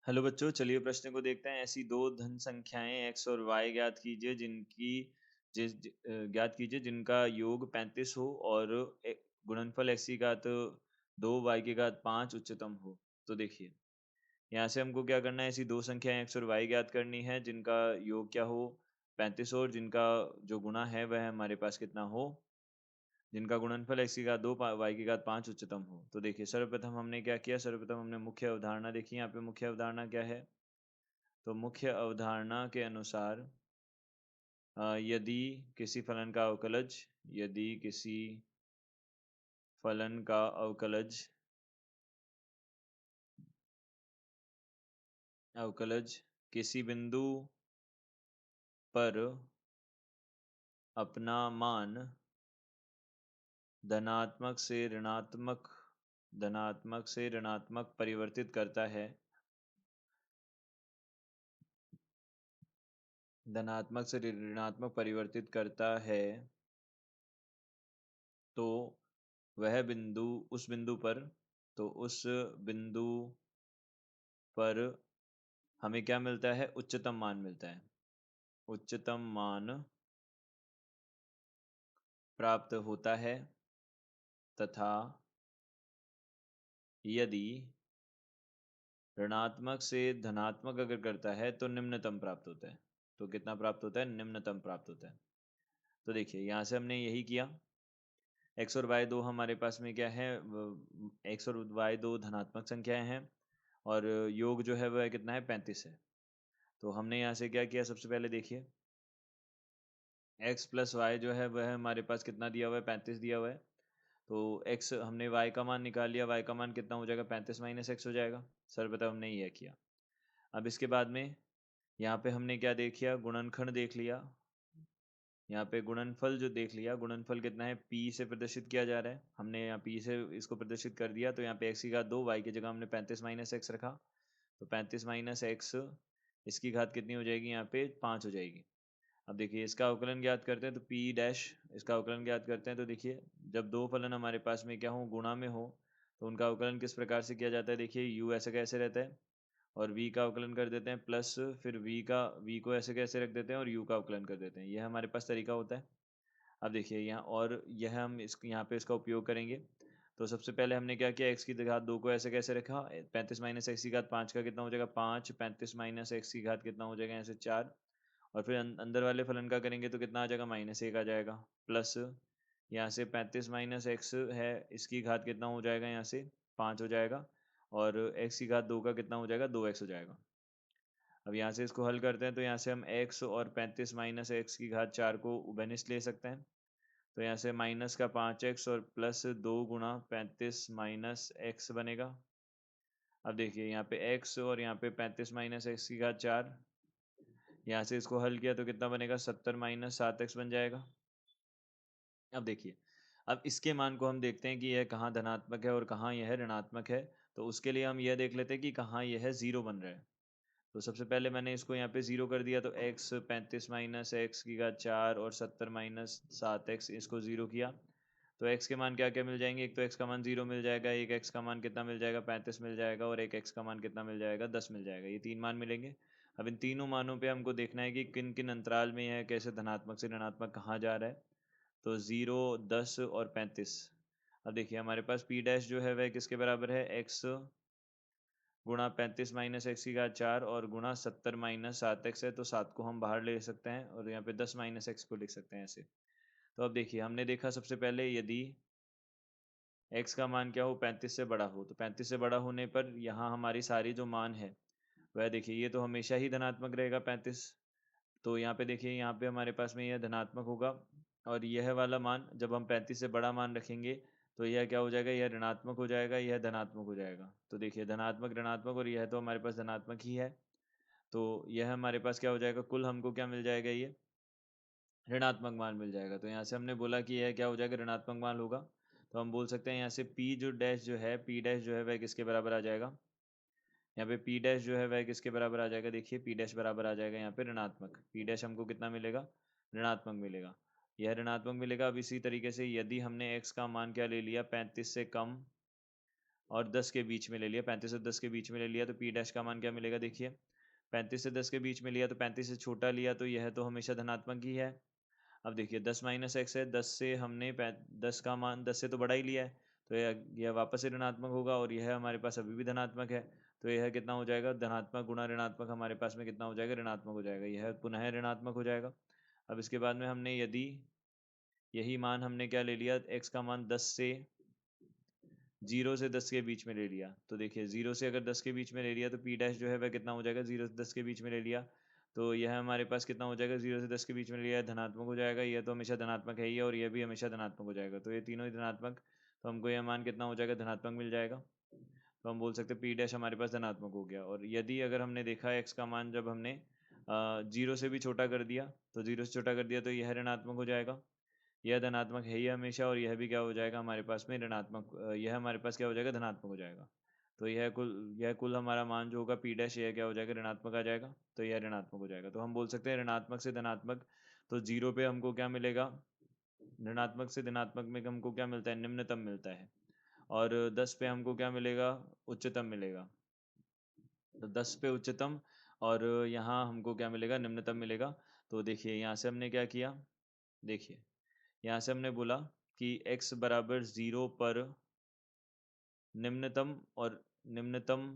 Hello बच्चों, चलिए प्रश्न को देखते हैं। ऐसी दो धन संख्याएं x और y ज्ञात कीजिए ज्ञात कीजिए जिनका योग 35 हो और गुणनफल x की घात 2 y की घात 5 उच्चतम हो। तो देखिए यहाँ से हमको क्या करना है, ऐसी दो संख्याएं x और y ज्ञात करनी है जिनका योग क्या हो 35 हो और जिनका जो गुणा है वह हमारे पास कितना हो, जिनका गुणनफल x की घात 2 y की घात 5 उच्चतम हो। तो देखिए सर्वप्रथम हमने क्या किया, सर्वप्रथम हमने मुख्य अवधारणा देखी। यहाँ पे मुख्य अवधारणा क्या है, तो मुख्य अवधारणा के अनुसार यदि किसी फलन का अवकलज यदि किसी फलन का अवकलज किसी बिंदु पर अपना मान धनात्मक से ऋणात्मक परिवर्तित करता है, धनात्मक से ऋणात्मक परिवर्तित करता है, तो वह बिंदु उस बिंदु पर तो उस बिंदु पर हमें क्या मिलता है, उच्चतम मान मिलता है। उच्चतम मान प्राप्त होता है तथा यदि ऋणात्मक से धनात्मक अगर करता है तो निम्नतम प्राप्त होता है। तो कितना प्राप्त होता है, निम्नतम प्राप्त होता है। तो देखिए यहाँ से हमने यही किया। x और y दो हमारे पास में क्या है, x और y दो धनात्मक संख्याएं हैं और योग जो है वह कितना है, 35 है। तो हमने यहाँ से क्या किया, सबसे पहले देखिए x प्लस वाई जो है वह हमारे पास कितना दिया हुआ है, 35 दिया हुआ है। तो x हमने y का मान निकाल लिया, y का मान कितना हो जाएगा, 35 माइनस एक्स हो जाएगा। सर्वप्रथम हमने यह किया। अब इसके बाद में यहाँ पे हमने क्या देख लिया, गुणनखंड देख लिया। यहाँ पे गुणनफल जो देख लिया, गुणनफल कितना है, p से प्रदर्शित किया जा रहा है। हमने यहाँ p से इसको प्रदर्शित कर दिया। तो यहाँ पे x की घात 2, y की जगह हमने 35 माइनस एक्स रखा। तो 35 माइनस एक्स, इसकी घात कितनी हो जाएगी, यहाँ पे 5 हो जाएगी। अब देखिए इसका अवकलन ज्ञात करते हैं, तो p डैश इसका अवकलन ज्ञात करते हैं। तो देखिए जब दो फलन हमारे पास में क्या हो, गुणा में हो, तो उनका अवकलन किस प्रकार से किया जाता है। देखिए u ऐसे कैसे रहता है और v का अवकलन कर देते हैं प्लस, फिर v को ऐसे कैसे रख देते हैं और u का अवकलन कर देते हैं। यह हमारे पास तरीका होता है। अब देखिए यहाँ और यह हम इस यहाँ पे इसका उपयोग करेंगे। तो सबसे पहले हमने क्या किया, x की घात 2 को ऐसे कैसे रखा, 35 माइनस एक्स की घात 5 का कितना हो जाएगा, 5। 35 माइनस एक्स की घात कितना हो जाएगा, ऐसे 4। और फिर अंदर वाले फलन का करेंगे तो कितना आ जाएगा, -1 आ जाएगा। प्लस यहाँ से 35 माइनस एक्स है, इसकी घात कितना हो जाएगा, यहाँ से 5 हो जाएगा। और x की घात 2 का कितना हो जाएगा, 2x हो जाएगा। अब यहाँ से इसको हल करते हैं, तो यहाँ से हम x और 35 माइनस एक्स की घात 4 को उभयनिष्ठ ले सकते हैं। तो यहाँ से माइनस का 5x और प्लस 2 गुणा 35 माइनस एक्स बनेगा। अब देखिए यहाँ पे x और यहाँ पे 35 माइनस एक्स की घात 4, यहाँ से इसको हल किया तो कितना बनेगा, 70 माइनस 7x बन जाएगा। अब देखिए, अब इसके मान को हम देखते हैं कि यह कहाँ धनात्मक है और कहाँ यह ऋणात्मक है। तो उसके लिए हम यह देख लेते हैं कि कहाँ यह जीरो बन रहा है। तो सबसे पहले मैंने इसको यहाँ पे जीरो कर दिया। तो x 35 माइनस एक्स की घात 4 और 70 माइनस 7x, इसको जीरो किया। तो x के मान क्या क्या मिल जाएंगे, एक तो x का मान 0 मिल जाएगा, एक x का मान कितना मिल जाएगा, 35 मिल जाएगा, और एक x का मान कितना मिल जाएगा, 10 मिल जाएगा। ये तीन मान मिलेंगे। अब इन तीनों मानों पे हमको देखना है कि किन किन अंतराल में यह कैसे धनात्मक से ऋणात्मक कहाँ जा रहा है। तो 0, 10 और 35। अब देखिए हमारे पास p डैश जो है वह किसके बराबर है, x गुणा 35 माइनस एक्स की घात 4 और गुणा 70 माइनस 7x है। तो 7 को हम बाहर ले सकते हैं और यहाँ पे 10 माइनस एक्स को लिख सकते हैं ऐसे। तो अब देखिए हमने देखा सबसे पहले, यदि x का मान क्या हो, 35 से बड़ा हो। तो 35 से बड़ा होने पर यहाँ हमारी सारी जो मान है वह देखिए ये तो हमेशा ही धनात्मक रहेगा 35। तो यहाँ पे देखिए यहाँ पे हमारे पास में यह धनात्मक होगा। और यह वाला मान जब हम 35 से बड़ा मान रखेंगे तो यह क्या हो जाएगा, यह ऋणात्मक हो जाएगा, यह धनात्मक हो जाएगा। तो देखिए धनात्मक ऋणात्मक, और यह तो हमारे पास धनात्मक ही है। तो यह हमारे पास क्या हो जाएगा, कुल हमको क्या मिल जाएगा, ये ऋणात्मक मान मिल जाएगा। तो यहाँ से हमने बोला कि यह क्या हो जाएगा, ऋणात्मक मान होगा। तो हम बोल सकते हैं यहाँ से p जो डैश जो है, p डैश जो है वह किसके बराबर आ जाएगा, यहाँ पे p डैश जो है वह किसके बराबर आ जाएगा, देखिए p डैश बराबर आ जाएगा यहाँ पे ऋणात्मक। p डैश हमको कितना मिलेगा, ऋणात्मक मिलेगा। यह ऋणात्मक मिलेगा। अब इसी तरीके से यदि हमने x का मान क्या ले लिया, 35 से कम, और 10 के बीच में ले लिया, 35 और 10 के बीच में ले लिया, तो पी डैश का मान क्या मिलेगा देखिए, 35 से 10 के बीच में लिया तो 35 से छोटा लिया तो यह तो हमेशा धनात्मक ही है। अब देखिए 10 माइनस एक्स है, 10 से हमने 10 का मान 10 से तो बड़ा ही लिया है, तो यह वापस से ऋणात्मक होगा और यह हमारे पास अभी भी धनात्मक है, तो यह कितना हो जाएगा, धनात्मक गुणा ऋणात्मक हमारे पास में कितना हो जाएगा, ऋणात्मक हो जाएगा, यह पुनः ऋणात्मक हो जाएगा। अब इसके बाद में हमने यदि यही मान हमने क्या ले लिया, x का मान 10 से 0 से 10 के बीच में ले लिया, तो देखिए 0 से अगर 10 के बीच में ले लिया तो p डैश जो है वह कितना हो जाएगा, 0 से 10 के बीच में ले लिया तो यह हमारे पास कितना हो जाएगा, 0 से 10 के बीच में लिया है, धनात्मक हो जाएगा, यह तो हमेशा धनात्मक है ही है और यह भी हमेशा धनात्मक हो जाएगा, तो ये तीनों ही धनात्मक, तो हमको यह मान कितना हो जाएगा, धनात्मक मिल जाएगा। तो हम बोल सकते हैं पी डैश हमारे पास धनात्मक हो गया। और यदि अगर हमने देखा एक्स का मान जब हमने 0 से भी छोटा कर दिया, तो 0 से छोटा कर दिया तो यह ऋणात्मक हो जाएगा, यह धनात्मक है ही हमेशा, और यह भी क्या हो जाएगा हमारे पास में ऋणात्मक, यह हमारे पास क्या हो जाएगा, धनात्मक हो जाएगा। तो यह कुल हमारा मान जो होगा पी डैश, यह क्या हो जाएगा, ऋणात्मक आ जाएगा, तो यह ऋणात्मक हो जाएगा। तो हम बोल सकते हैं ऋणात्मक से धनात्मक, तो 0 पे हमको क्या मिलेगा, ऋणात्मक से धनात्मक में हमको क्या मिलता है, निम्नतम मिलता है, और 10 पे हमको क्या मिलेगा, उच्चतम मिलेगा। तो 10 पे उच्चतम और यहाँ हमको क्या मिलेगा, निम्नतम मिलेगा। तो देखिए यहाँ से हमने क्या किया, देखिए यहाँ से हमने बोला कि x बराबर 0 पर निम्नतम और निम्नतम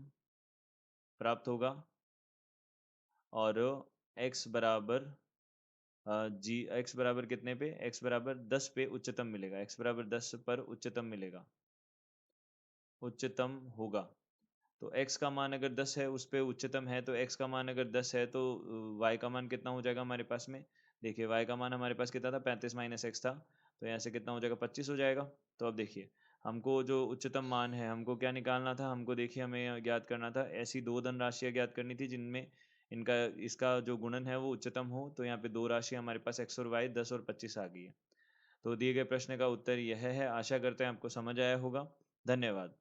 प्राप्त होगा, और x बराबर x बराबर कितने पे, x बराबर 10 पे उच्चतम मिलेगा, x बराबर 10 पर उच्चतम मिलेगा, उच्चतम होगा। तो x का मान अगर 10 है, उस पे उच्चतम है, तो x का मान अगर 10 है तो y का मान कितना हो जाएगा हमारे पास में, देखिए y का मान हमारे पास कितना था, 35 माइनस एक्स था, तो यहाँ से कितना हो जाएगा, 25 हो जाएगा। तो अब देखिए हमको जो उच्चतम मान है हमको क्या निकालना था, हमको देखिए हमें ज्ञात करना था ऐसी दो धन राशियाँ ज्ञात करनी थी जिनमें इनका इसका जो गुणन है वो उच्चतम हो। तो यहाँ पे दो राशि हमारे पास x और y 10 और 25 आ गई है। तो दिए गए प्रश्न का उत्तर यह है। आशा करते हैं आपको समझ आया होगा। धन्यवाद।